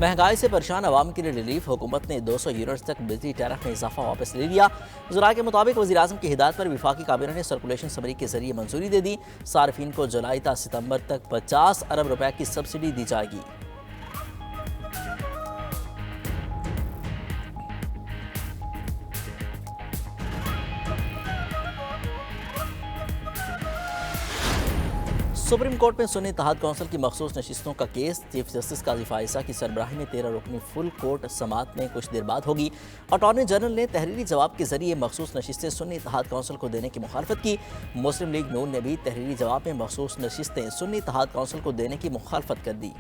महंगाई से परेशान आवाम के लिए रिलीफ। हुकूमत ने 200 यूनिट्स तक बिजली टैरिफ में इजाफा वापस ले लिया। ज़राए के मुताबिक वज़ीर-ए-आज़म की हिदायत पर वफाकी काबीना ने सर्कुलेशन समरी के जरिए मंजूरी दे दी। सार्फिन को जुलाई ta सितंबर तक 50 अरब रुपए की सब्सिडी दी जाएगी। सुप्रीम कोर्ट में सुन्नी इत्तेहाद कौंसिल की मखसूस नशिस्तों का केस चीफ जस्टिस काजी फाइजा की सरबराही में 13 रुकनी फुल कोर्ट समात में कुछ देर बाद होगी। अटॉर्नी जनरल ने तहरीरी जवाब के जरिए मखसूस नशिस्तें सुन्नी इत्तेहाद कौंसिल को देने की मुखालफत की। मुस्लिम लीग नून ने भी तहरीरी जवाब में मखसूस नशिस्तें सुन्नी इत्तेहाद कौंसिल को देने की मुखालफत कर दी।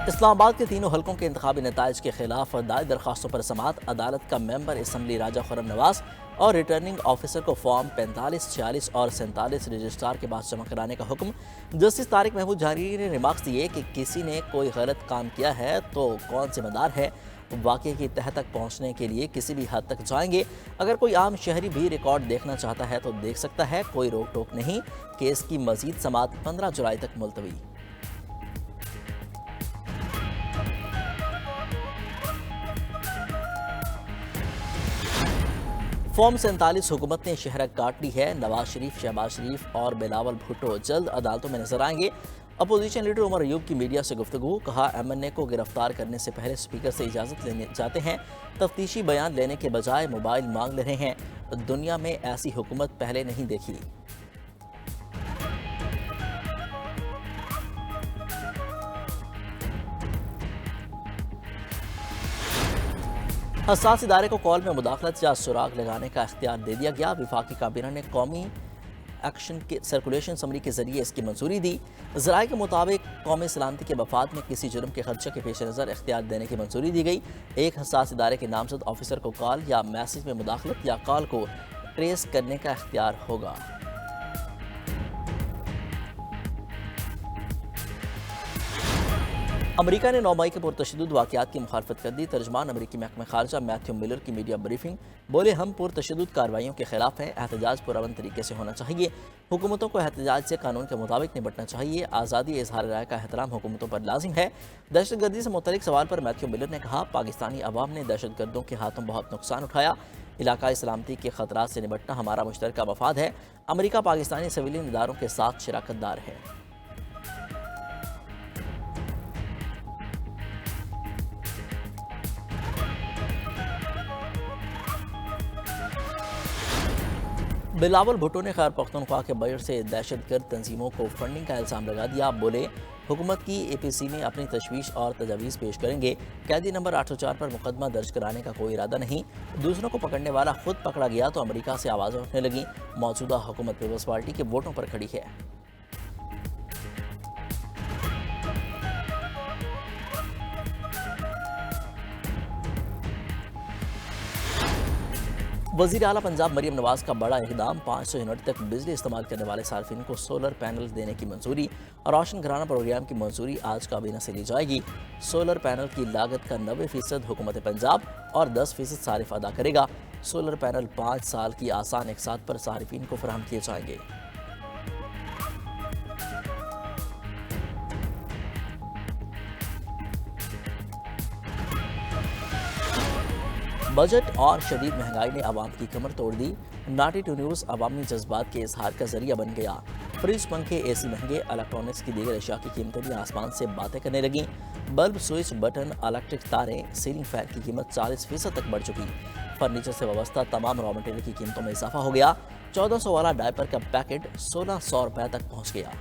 इस्लामाबाद के तीनों हलकों के इंतखाबी नताइज के खिलाफ दायर दरखास्तों पर समात। अदालत का मेंबर असम्बली राजा खुर्रम नवाज और रिटर्निंग ऑफिसर को फॉर्म 45, 46 और 47 रजिस्ट्रार के पास जमा कराने का हुक्म। जस्टिस तारिक महमूद जारी ने रिमार्क्स दिए कि किसी ने कोई गलत काम किया है तो कौन जिम्मेदार है। वाक़े की तह तक पहुँचने के लिए किसी भी हद तक जाएंगे। अगर कोई आम शहरी भी रिकॉर्ड देखना चाहता है तो देख सकता है, कोई रोक टोक नहीं। केस की मजीद समात 15 जुलाई तक मुलतवी। फॉर्म 47 हुकूमत ने शहरक काट ली है। नवाज शरीफ, शहबाज शरीफ और बिलावल भुट्टो जल्द अदालतों में नजर आएंगे। अपोजिशन लीडर उमर अयूब की मीडिया से गुफ्तगू। कहा, MNA को गिरफ्तार करने से पहले स्पीकर से इजाज़त लेने जाते हैं, तफ्तीशी बयान लेने के बजाय मोबाइल मांग ले रहे हैं। दुनिया में ऐसी हुकूमत पहले नहीं देखी। हसास इदारे को कॉल में मुदाखलत या सुराग लगाने का इख्तियार दे दिया गया। वफाकी काबीना ने कौमी एक्शन के सर्कुलेशन समरी के जरिए इसकी मंजूरी दी। ज़राए के मुताबिक कौमी सलामती के मफाद में किसी जुर्म के खदशे के पेश नज़र इख्तियार देने की मंजूरी दी गई। एक हसास इदारे के नामजद ऑफिसर को कॉल या मैसेज में मुदाखलत या कॉल को ट्रेस करने का इख्तियार होगा। अमरीका ने 9 मई के पुरतशद्दुद वाक़यात की मुखालफत कर दी। तर्जमान अमरीकी महकमा खारजा मैथ्यू मिलर की मीडिया ब्रीफिंग। बोले, हम पुरतशद्दुद कार्रवाइयों के खिलाफ हैं। एहतजाज पुरअमन तरीके से होना चाहिए। हुकूमतों को एहतजाज से कानून के मुताबिक निपटना चाहिए। आज़ादी इजहार राय का एहतराम हुकूमतों पर लाजिम है। दहशतगर्दी से मुतल्लिक सवाल पर मैथ्यू मिलर ने कहा, पाकिस्तानी अवाम ने दहशतगर्दों के हाथों बहुत नुकसान उठाया। इलाकाई सलामती के खतरात से निपटना हमारा मुश्तरका मफाद है। अमरीका पाकिस्तानी सिविलियन इदारों के साथ शराकतदार है। बिलावल भुट्टो ने खैबर पख्तूनख्वा के बजट से दहशतगर्द तंजीमों को फंडिंग का इल्ज़ाम लगा दिया। बोले, हुकूमत की APC में अपनी तशवीश और तजावीज़ पेश करेंगे। कैदी नंबर 804 पर मुकदमा दर्ज कराने का कोई इरादा नहीं। दूसरों को पकड़ने वाला खुद पकड़ा गया तो अमरीका से आवाज़ें उठने लगी। मौजूदा हुकूमत पीपल्स पार्टी के वोटों पर खड़ी है। वज़ीर आला पंजाब मरियम नवाज का बड़ा इक़दाम। 500 यूनिट तक बिजली इस्तेमाल करने वाले सार्फिन को सोलर पैनल देने की मंजूरी। रोशन घराना प्रोग्राम की मंजूरी आज काबीना से ली जाएगी। सोलर पैनल की लागत का 90% हुकूमत पंजाब और 10% सारिफ अदा करेगा। सोलर पैनल 5 साल की आसान इकसात पर सारिफिन को फराहम किए जाएंगे। बजट और शदीद महंगाई ने आवाम की कमर तोड़ दी। नाटी टू न्यूज़ अवामी जज्बात के इजहार का जरिया बन गया। फ्रिज, पंखे, AC महंगे, इलेक्ट्रॉनिक्स की दीगर अशिया की कीमतें भी आसमान से बातें करने लगी। बल्ब, स्विच, बटन, इलेक्ट्रिक तारें, सीलिंग फैन की कीमत 40% तक बढ़ चुकी। फर्नीचर से वाबस्ता तमाम रॉ मटेरियल की कीमतों में इजाफा हो गया। 1400 वाला डायपर का पैकेट 1600 रुपए तक पहुँच गया।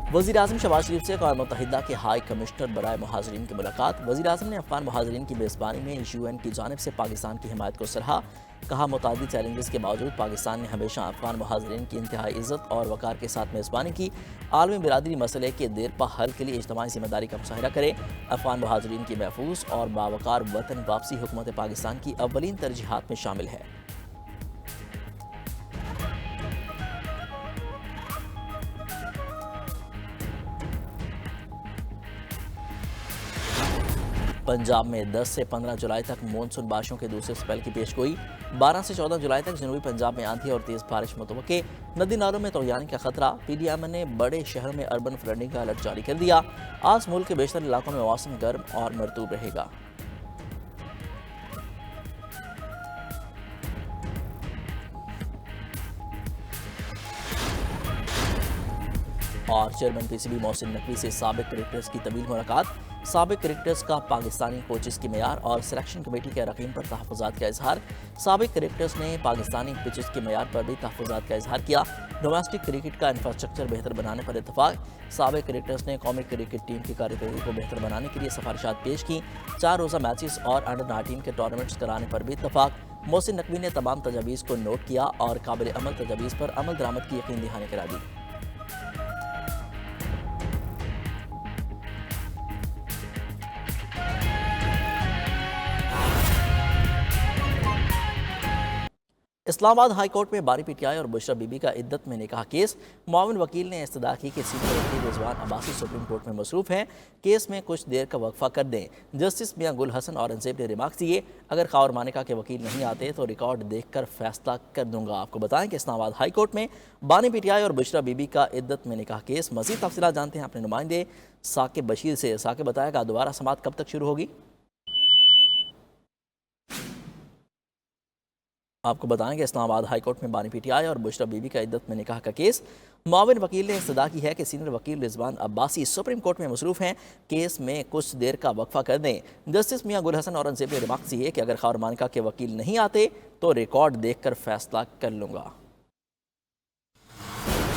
वज़ीर-ए-आज़म शहबाज शरीफ से अक़वाम मुत्तहिदा के हाई कमिश्नर बराए मुहाजिरीन की मुलाकात। वज़ीर-ए-आज़म ने अफ़गान मुहाजिरीन की मेज़बानी में UN की जानिब से पाकिस्तान की हिमायत को सराहा। कहा, मुतादिद चैलेंजेस के बावजूद पाकिस्तान ने हमेशा अफ़गान मुहाजिरीन की इंतहाई इज़्ज़त और वक़ार के साथ मेज़बानी की। आलमी बिरादरी मसले के देरपा हल के लिए इज्तिमाई ज़िम्मेदारी का मुज़ाहिरा करे। अफ़गान मुहाजिरीन की महफूज और बावकार वतन वापसी हुकूमत पाकिस्तान की अव्वलीन तरजीहात में शामिल है। पंजाब में 10 से 15 जुलाई तक मानसून बारिशों के दूसरे स्पेल की पेशगोई। 12 से 14 जुलाई तक जनूबी पंजाब में आंधी और तेज बारिश मुतवक्के। नदी नालों में तौयानी का खतरा। पीडीएम ने बड़े शहरों में अर्बन फ्लडिंग का अलर्ट जारी कर दिया। आज मुल्क के बेशतर इलाकों में मौसम गर्म और मरतूब रहेगा। और चेयरमैन पीसीबी मोहसिन नकवी से साबिक क्रिकेटर्स की तवील मुलाकात। साबिक क्रिकेटर्स का पाकिस्तानी कोचेस की मैयार और सिलेक्शन कमेटी के अरकान पर तहफ़्फ़ुज़ात का इजहार। साबिक क्रिकेटर्स ने पाकिस्तानी पिचेस की मैयार पर भी तहफ़्फ़ुज़ात का इजहार किया। डोमेस्टिक क्रिकेट का इंफ्रास्ट्रक्चर बेहतर बनाने पर इतफाक़। साबिक क्रिकेटर्स ने कौमी क्रिकेट टीम की कारकर्दगी को बेहतर बनाने के लिए सिफारिशात पेश की। 4 रोज़ा मैचेस और अंडर 19 के टूर्नामेंट्स कराने पर भी इतफाक़। मोहसिन नकवी ने तमाम तजावीज़ को नोट किया और काबिल अमल तजावीज़ पर अमल दरामद की यकीन दहानी करा दी। इस्लामाबाद हाई कोर्ट में बारी पीटीआई और बुशरा बीबी का इद्दत में निकाह केस। मुआविन वकील ने इस्तदा की कि सीनियर वकील रिजवान अब्बासी सुप्रीम कोर्ट में मसरूफ हैं, केस में कुछ देर का वक्फा कर दें। जस्टिस मियां गुल हसन औरंगजेब ने रिमार्क दिए, अगर खावर मानिका के वकील नहीं आते तो रिकॉर्ड देखकर फैसला कर दूंगा। आपको बताएं कि इस्लामाबाद हाई कोर्ट में बानी पीटीआई और बुशरा बीबी का इद्दत में निकाह केस। मजीद तफसीलात जानते हैं अपने नुमाइंदे साकिब बशीर से। साकिब, बताएगा दोबारा समाअत कब तक शुरू होगी? आपको बताएं कि इस्लामाबाद हाई कोर्ट में बानी पीटीआई और बुशरा बीबी का इद्दत में निकाह का केस। मुआविन वकील ने इस्तदा की है कि सीनियर वकील रिजवान अब्बासी सुप्रीम कोर्ट में मसरूफ हैं, केस में कुछ देर का वक्फा कर दें। जस्टिस मियां गुल हसन औरंगजेब ने रिमार्क दी है कि अगर खावर मानिका के वकील नहीं आते तो रिकॉर्ड देखकर फैसला कर लूंगा।